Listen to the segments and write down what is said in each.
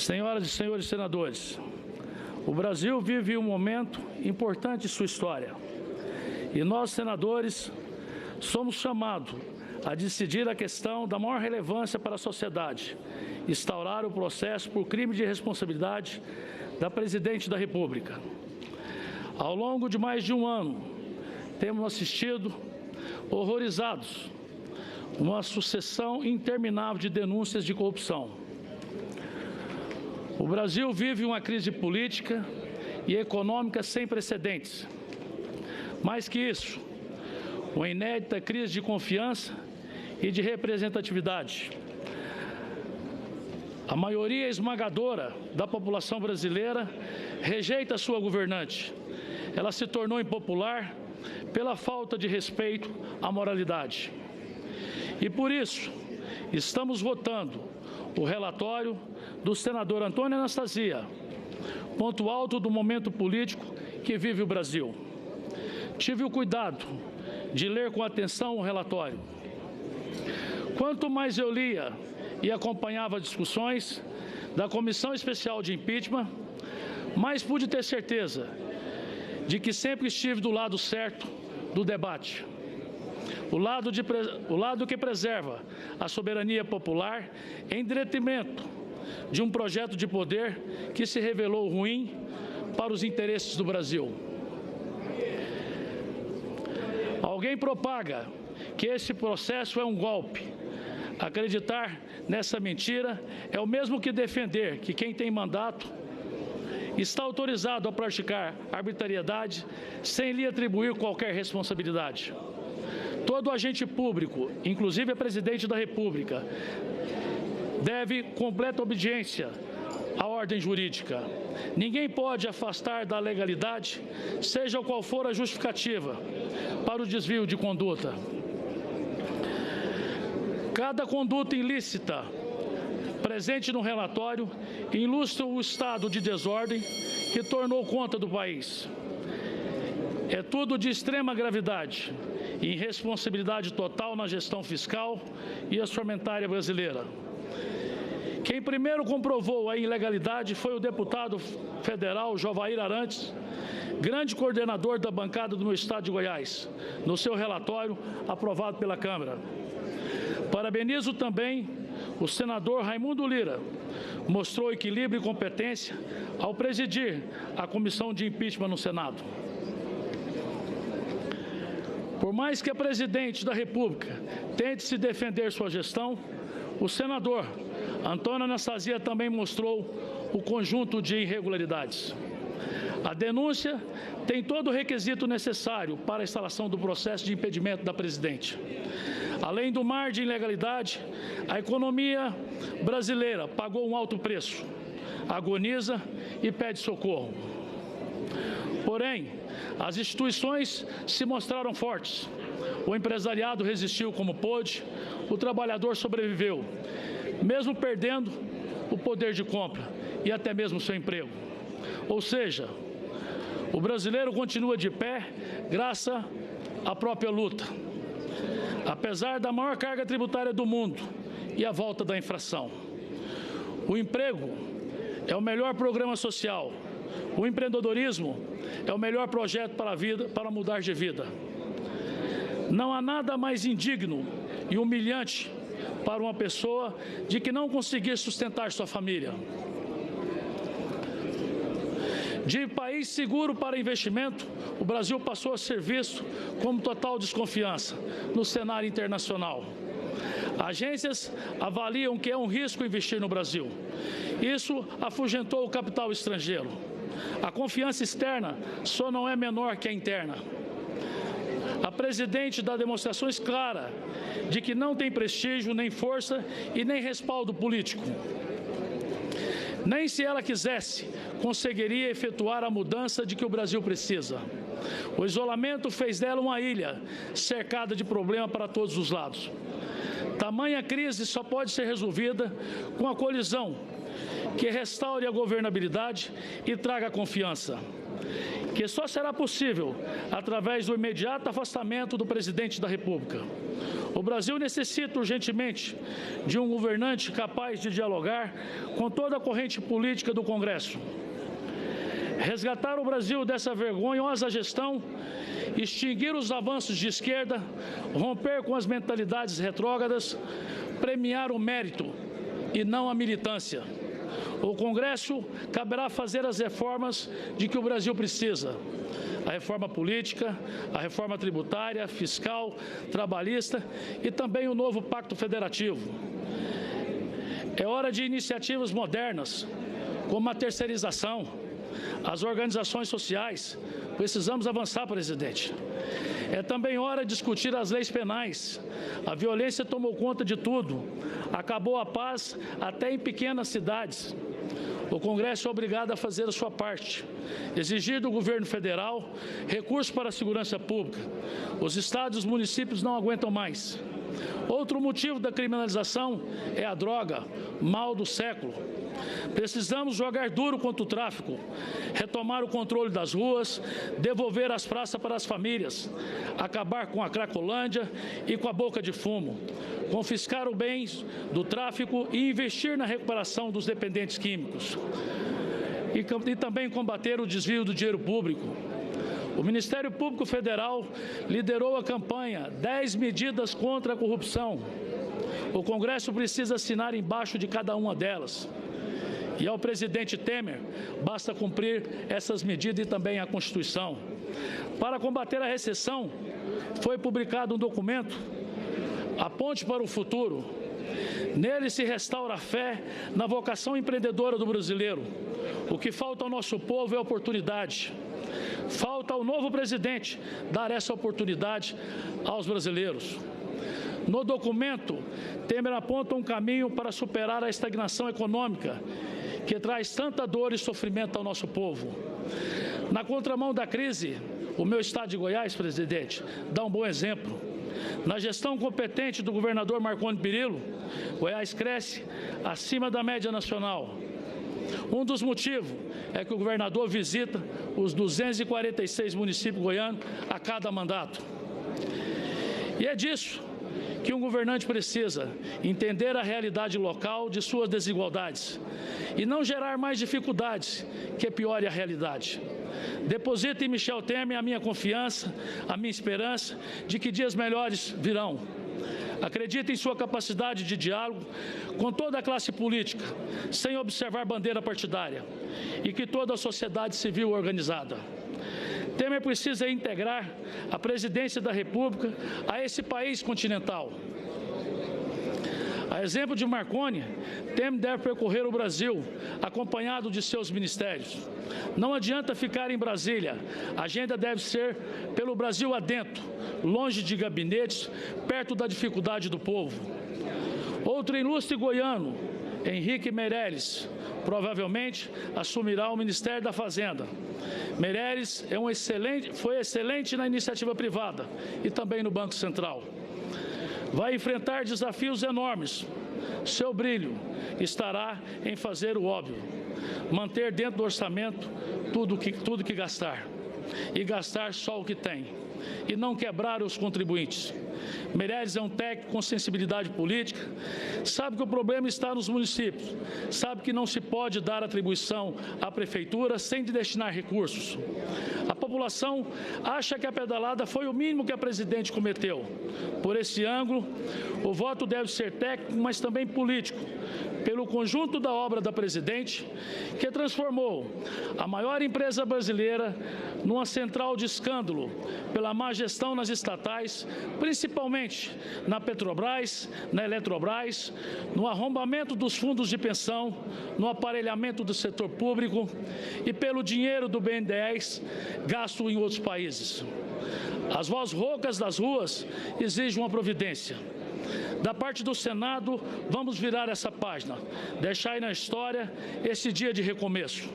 Senhoras e senhores senadores, o Brasil vive um momento importante em sua história e nós, senadores, somos chamados a decidir a questão da maior relevância para a sociedade, instaurar o processo por crime de responsabilidade da Presidente da República. Ao longo de mais de um ano, temos assistido, horrorizados, uma sucessão interminável de denúncias de corrupção. O Brasil vive uma crise política e econômica sem precedentes. Mais que isso, uma inédita crise de confiança e de representatividade. A maioria esmagadora da população brasileira rejeita sua governante. Ela se tornou impopular pela falta de respeito à moralidade. E por isso, estamos votando o relatório do senador Antônio Anastasia, ponto alto do momento político que vive o Brasil. Tive o cuidado de ler com atenção o relatório. Quanto mais eu lia e acompanhava as discussões da Comissão Especial de Impeachment, mais pude ter certeza de que sempre estive do lado certo do debate. O lado que preserva a soberania popular em detrimento de um projeto de poder que se revelou ruim para os interesses do Brasil. Alguém propaga que esse processo é um golpe. Acreditar nessa mentira é o mesmo que defender que quem tem mandato está autorizado a praticar arbitrariedade sem lhe atribuir qualquer responsabilidade. Todo agente público, inclusive a Presidente da República, deve completa obediência à ordem jurídica. Ninguém pode afastar da legalidade, seja qual for a justificativa, para o desvio de conduta. Cada conduta ilícita presente no relatório ilustra o estado de desordem que tornou conta do país. É tudo de extrema gravidade e irresponsabilidade total na gestão fiscal e orçamentária brasileira. Quem primeiro comprovou a ilegalidade foi o deputado federal Jovair Arantes, grande coordenador da bancada do meu estado de Goiás, no seu relatório aprovado pela Câmara. Parabenizo também o senador Raimundo Lira, mostrou equilíbrio e competência ao presidir a comissão de impeachment no Senado. Por mais que a Presidente da República tente se defender sua gestão, o senador Antônio Anastasia também mostrou o conjunto de irregularidades. A denúncia tem todo o requisito necessário para a instalação do processo de impedimento da Presidente. Além do mar de ilegalidade, a economia brasileira pagou um alto preço, agoniza e pede socorro. Porém, as instituições se mostraram fortes. O empresariado resistiu como pôde, o trabalhador sobreviveu, mesmo perdendo o poder de compra e até mesmo seu emprego. Ou seja, o brasileiro continua de pé graças à própria luta. Apesar da maior carga tributária do mundo e a volta da inflação. O emprego é o melhor programa social. O empreendedorismo é o melhor projeto para a vida, para mudar de vida. Não há nada mais indigno e humilhante para uma pessoa de que não conseguir sustentar sua família. De país seguro para investimento, o Brasil passou a ser visto como total desconfiança no cenário internacional. Agências avaliam que é um risco investir no Brasil. Isso afugentou o capital estrangeiro. A confiança externa só não é menor que a interna. A Presidente dá demonstrações claras de que não tem prestígio, nem força e nem respaldo político. Nem se ela quisesse, conseguiria efetuar a mudança de que o Brasil precisa. O isolamento fez dela uma ilha, cercada de problemas para todos os lados. Tamanha crise só pode ser resolvida com a colisão que restaure a governabilidade e traga confiança. Que só será possível através do imediato afastamento do Presidente da República. O Brasil necessita urgentemente de um governante capaz de dialogar com toda a corrente política do Congresso. Resgatar o Brasil dessa vergonhosa gestão, extinguir os avanços de esquerda, romper com as mentalidades retrógradas, premiar o mérito e não a militância. O Congresso caberá fazer as reformas de que o Brasil precisa. A reforma política, a reforma tributária, fiscal, trabalhista e também o novo Pacto Federativo. É hora de iniciativas modernas, como a terceirização, as organizações sociais. Precisamos avançar, presidente. É também hora de discutir as leis penais. A violência tomou conta de tudo. Acabou a paz até em pequenas cidades. O Congresso é obrigado a fazer a sua parte, exigir do governo federal recursos para a segurança pública. Os estados e os municípios não aguentam mais. Outro motivo da criminalização é a droga, mal do século. Precisamos jogar duro contra o tráfico, retomar o controle das ruas, devolver as praças para as famílias, acabar com a Cracolândia e com a boca de fumo, confiscar os bens do tráfico e investir na recuperação dos dependentes químicos. E também combater o desvio do dinheiro público. O Ministério Público Federal liderou a campanha 10 medidas contra a corrupção. O Congresso precisa assinar embaixo de cada uma delas. E ao presidente Temer, basta cumprir essas medidas e também a Constituição. Para combater a recessão, foi publicado um documento, A Ponte para o Futuro. Nele se restaura a fé na vocação empreendedora do brasileiro. O que falta ao nosso povo é oportunidade. Falta ao novo presidente dar essa oportunidade aos brasileiros. No documento, Temer aponta um caminho para superar a estagnação econômica que traz tanta dor e sofrimento ao nosso povo. Na contramão da crise, o meu estado de Goiás, presidente, dá um bom exemplo. Na gestão competente do governador Marconi Perillo, Goiás cresce acima da média nacional. Um dos motivos é que o governador visita os 246 municípios goianos a cada mandato. E é disso que um governante precisa: entender a realidade local de suas desigualdades e não gerar mais dificuldades que piore a realidade. Deposito em Michel Temer a minha confiança, a minha esperança de que dias melhores virão. Acredito em sua capacidade de diálogo com toda a classe política, sem observar bandeira partidária, e que toda a sociedade civil organizada. Temer precisa integrar a presidência da República a esse país continental. A exemplo de Marconi, Temer deve percorrer o Brasil, acompanhado de seus ministérios. Não adianta ficar em Brasília, a agenda deve ser pelo Brasil adentro, longe de gabinetes, perto da dificuldade do povo. Outro ilustre goiano, Henrique Meirelles, provavelmente assumirá o Ministério da Fazenda. Meirelles foi excelente na iniciativa privada e também no Banco Central. Vai enfrentar desafios enormes. Seu brilho estará em fazer o óbvio, manter dentro do orçamento tudo que gastar, e gastar só o que tem, e não quebrar os contribuintes. Meirelles é um técnico com sensibilidade política, sabe que o problema está nos municípios, sabe que não se pode dar atribuição à prefeitura sem destinar recursos. A população acha que a pedalada foi o mínimo que a presidente cometeu. Por esse ângulo, o voto deve ser técnico, mas também político, pelo conjunto da obra da presidente, que transformou a maior empresa brasileira numa central de escândalo pela má gestão nas estatais, principalmente na Petrobras, na Eletrobras, no arrombamento dos fundos de pensão, no aparelhamento do setor público e pelo dinheiro do BNDES gasto em outros países. As vozes roucas das ruas exigem uma providência. Da parte do Senado, vamos virar essa página, deixar aí na história esse dia de recomeço.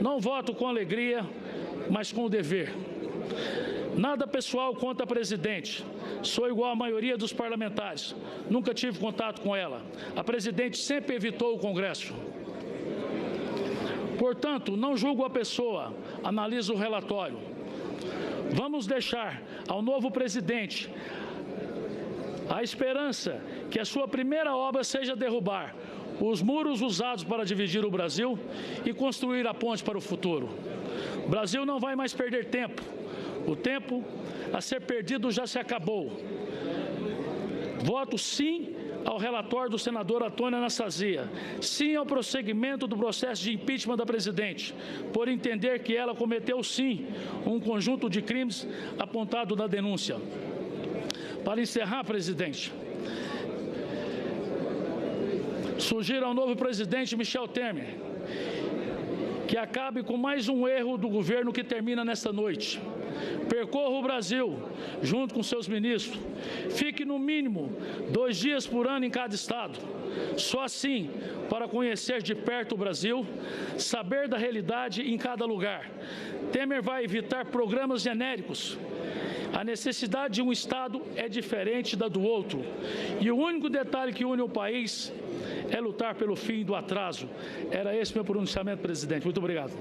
Não voto com alegria, mas com o dever. Nada pessoal contra a presidente. Sou igual à maioria dos parlamentares. Nunca tive contato com ela. A presidente sempre evitou o Congresso. Portanto, não julgo a pessoa, analiso o relatório. Vamos deixar ao novo presidente A esperança que a sua primeira obra seja derrubar os muros usados para dividir o Brasil e construir a ponte para o futuro. O Brasil não vai mais perder tempo. O tempo a ser perdido já se acabou. Voto sim ao relatório do senador Antônio Anastasia, sim ao prosseguimento do processo de impeachment da presidente, por entender que ela cometeu, sim, um conjunto de crimes apontado na denúncia. Para encerrar, presidente, sugiro ao novo presidente Michel Temer que acabe com mais um erro do governo que termina nesta noite. Percorra o Brasil junto com seus ministros. Fique no mínimo 2 dias por ano em cada estado. Só assim, para conhecer de perto o Brasil, saber da realidade em cada lugar. Temer vai evitar programas genéricos. A necessidade de um estado é diferente da do outro. E o único detalhe que une o país é lutar pelo fim do atraso. Era esse meu pronunciamento, presidente. Muito obrigado.